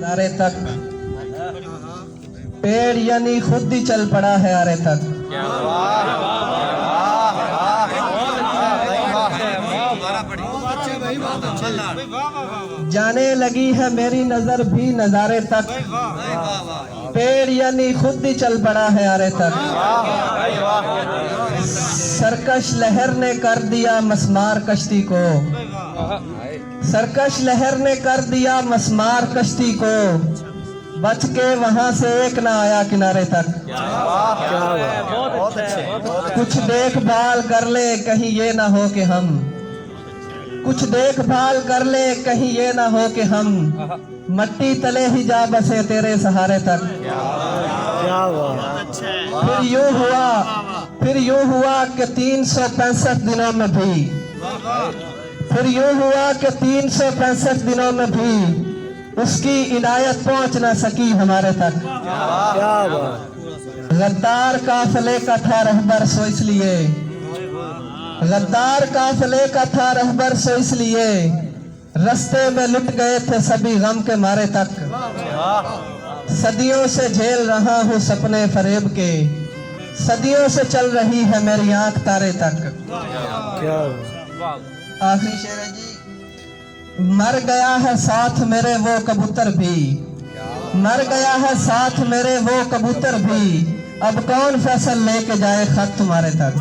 आरे तक पेड़ यानी खुद ही चल पड़ा है आरे तक। जाने लगी है मेरी नजर भी नजारे तक, पेड़ यानी खुद ही चल पड़ा है आरे तक। सरकश लहर ने कर दिया मस्मार कश्ती को, सरकश लहर ने कर दिया मस्मार कश्ती को, बच के वहां से एक ना आया किनारे तक। कुछ देखभाल कर ले कहीं ये ना हो कि हम, कुछ देखभाल कर ले कहीं ये ना हो कि हम मट्टी तले ही जा बसे तेरे सहारे तक। फिर यूं हुआ कि 365 दिनों में भी, फिर यूं हुआ कि 365 दिनों में भी उसकी इनायत पहुंच ना सकी हमारे तक। गद्दार काफिले का था रहबर सो इसलिए, गद्दार काफिले का था रहबर सो इसलिए रस्ते में लुट गए थे सभी गम के मारे तक। सदियों से झेल रहा हूँ सपने फरेब के, सदियों से चल रही है मेरी आंख तारे तक। आखिरी शेर है जी। मर गया है साथ मेरे वो कबूतर भी, मर गया है साथ मेरे वो कबूतर भी, अब कौन फैसल लेके जाए खत तुम्हारे तक।